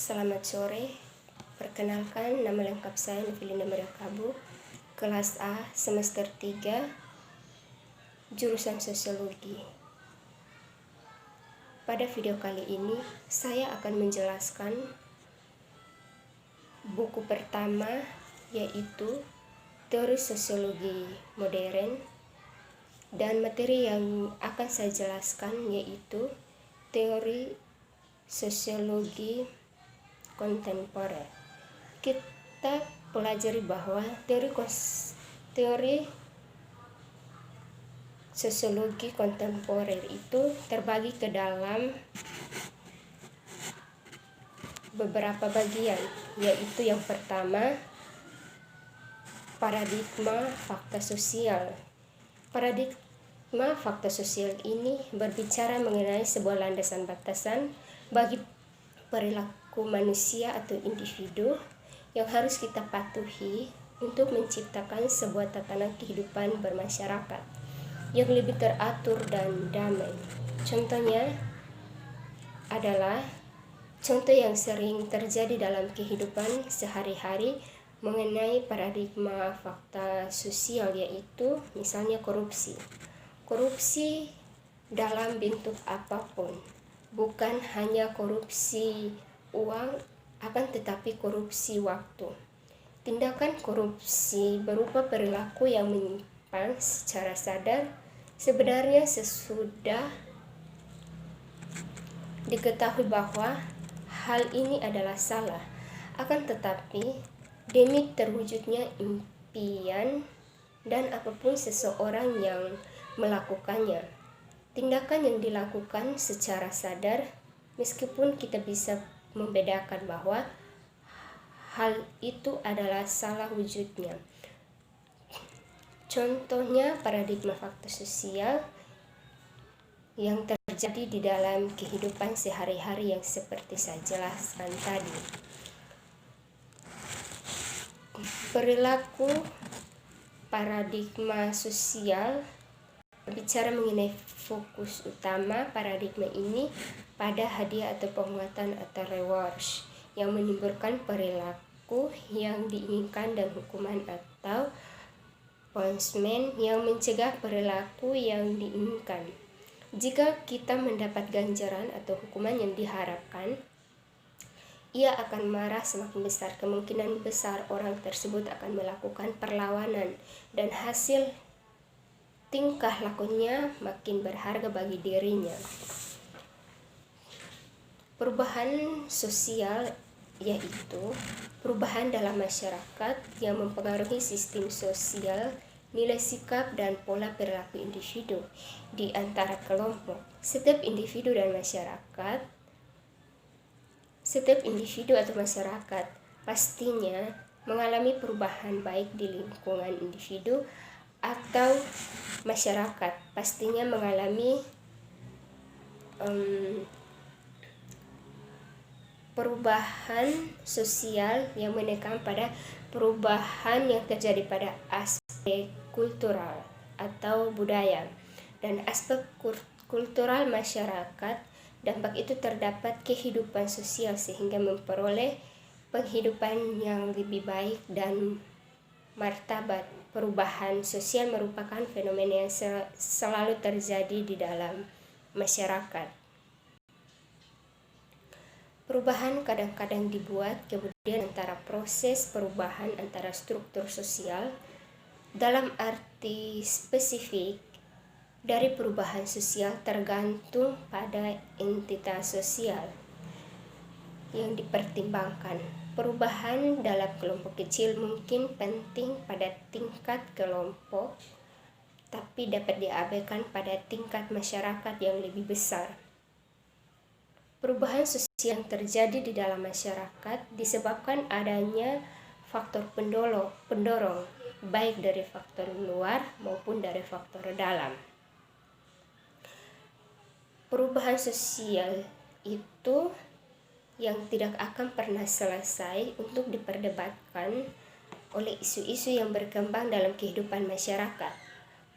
Selamat sore, perkenalkan nama lengkap saya Novelinda Maria Kabu, kelas A, semester 3, jurusan Sosiologi. Pada video kali ini, saya akan menjelaskan buku pertama, yaitu Teori Sosiologi Modern, dan materi yang akan saya jelaskan yaitu Teori Sosiologi Kontemporer. Kita pelajari bahwa teori sosiologi kontemporer itu terbagi ke dalam beberapa bagian, yaitu yang pertama, paradigma fakta sosial. Paradigma fakta sosial ini berbicara mengenai sebuah landasan batasan bagi perilaku manusia atau individu yang harus kita patuhi untuk menciptakan sebuah tatanan kehidupan bermasyarakat yang lebih teratur dan damai. Contohnya adalah contoh yang sering terjadi dalam kehidupan sehari-hari mengenai paradigma fakta sosial, yaitu misalnya korupsi. Korupsi dalam bentuk apapun, bukan hanya korupsi uang, akan tetapi korupsi waktu. Tindakan korupsi berupa perilaku yang menyimpang secara sadar sebenarnya sesudah diketahui bahwa hal ini adalah salah, akan tetapi demi terwujudnya impian dan apapun seseorang yang melakukannya, tindakan yang dilakukan secara sadar, meskipun kita bisa membedakan bahwa hal itu adalah salah wujudnya. Contohnya paradigma fakta sosial yang terjadi di dalam kehidupan sehari-hari yang seperti saya jelaskan tadi. Perilaku paradigma sosial berbicara mengenai fokus utama paradigma ini pada hadiah atau penguatan atau rewards yang menimbulkan perilaku yang diinginkan dan hukuman atau punishment yang mencegah perilaku yang diinginkan. Jika kita mendapat ganjaran atau hukuman yang diharapkan, ia akan marah, semakin besar kemungkinan besar orang tersebut akan melakukan perlawanan dan hasil tingkah lakunya makin berharga bagi dirinya. Perubahan sosial yaitu perubahan dalam masyarakat yang mempengaruhi sistem sosial, nilai sikap dan pola perilaku individu di antara kelompok. Setiap individu atau masyarakat pastinya mengalami perubahan baik di lingkungan individu atau masyarakat, pastinya mengalami perubahan sosial yang menekan pada perubahan yang terjadi pada aspek kultural atau budaya dan aspek kultural masyarakat. Dampak itu terdapat kehidupan sosial sehingga memperoleh penghidupan yang lebih baik dan martabat. Perubahan sosial merupakan fenomena yang selalu terjadi di dalam masyarakat. Perubahan kadang-kadang dibuat kemudian antara proses perubahan antara struktur sosial dalam arti spesifik dari perubahan sosial tergantung pada entitas sosial yang dipertimbangkan. Perubahan dalam kelompok kecil mungkin penting pada tingkat kelompok, tapi dapat diabaikan pada tingkat masyarakat yang lebih besar. Perubahan sosial yang terjadi di dalam masyarakat disebabkan adanya faktor pendorong, baik dari faktor luar maupun dari faktor dalam. Perubahan sosial itu yang tidak akan pernah selesai untuk diperdebatkan oleh isu-isu yang berkembang dalam kehidupan masyarakat.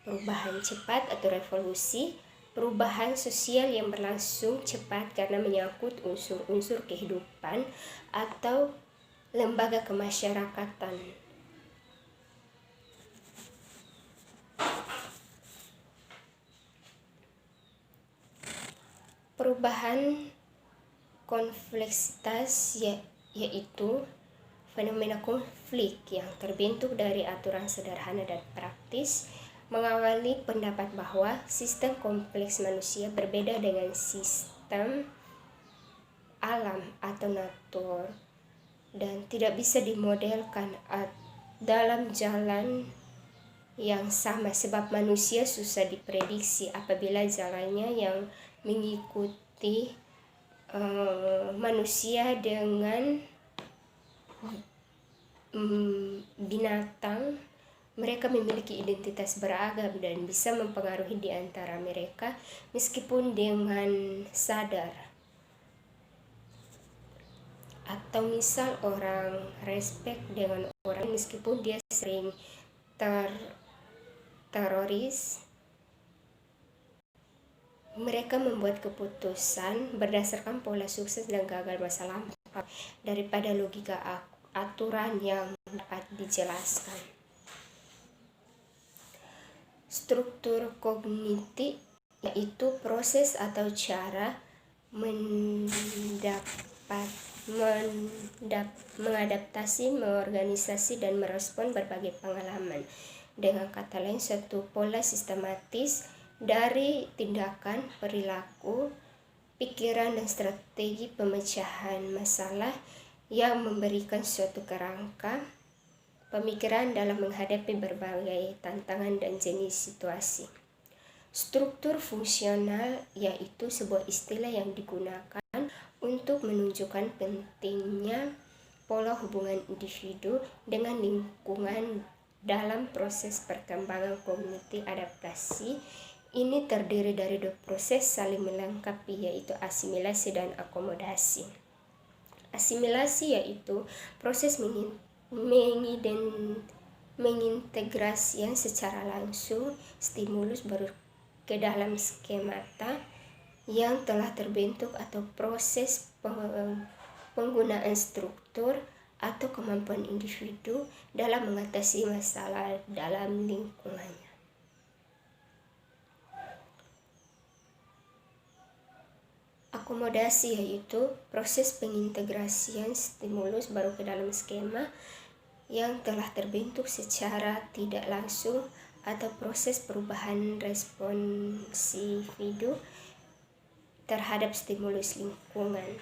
Perubahan cepat atau revolusi perubahan sosial yang berlangsung cepat karena menyangkut unsur-unsur kehidupan atau lembaga kemasyarakatan. Perubahan kompleksitas yaitu fenomena konflik yang terbentuk dari aturan sederhana dan praktis, mengawali pendapat bahwa sistem kompleks manusia berbeda dengan sistem alam atau natur dan tidak bisa dimodelkan dalam jalan yang sama, sebab manusia susah diprediksi apabila jalannya yang mengikuti manusia dengan binatang. Mereka memiliki identitas beragam dan bisa mempengaruhi di antara mereka meskipun dengan sadar. Atau misal orang respect dengan orang meskipun dia sering teroris, mereka membuat keputusan berdasarkan pola sukses dan gagal masa lampau daripada logika aturan yang dapat dijelaskan. Struktur kognitif yaitu proses atau cara mengadaptasi, mengorganisasi, dan merespon berbagai pengalaman. Dengan kata lain, suatu pola sistematis dari tindakan, perilaku, pikiran, dan strategi pemecahan masalah yang memberikan suatu kerangka pemikiran dalam menghadapi berbagai tantangan dan jenis situasi. Struktur fungsional yaitu sebuah istilah yang digunakan untuk menunjukkan pentingnya pola hubungan individu dengan lingkungan dalam proses perkembangan kognitif adaptasi. Ini terdiri dari dua proses saling melengkapi, yaitu asimilasi dan akomodasi. Asimilasi yaitu proses mengintegrasikan secara langsung stimulus baru ke dalam skemata yang telah terbentuk atau proses penggunaan struktur atau kemampuan individu dalam mengatasi masalah dalam lingkungannya. Akomodasi yaitu proses pengintegrasian stimulus baru ke dalam skema yang telah terbentuk secara tidak langsung atau proses perubahan respons individu terhadap stimulus lingkungan.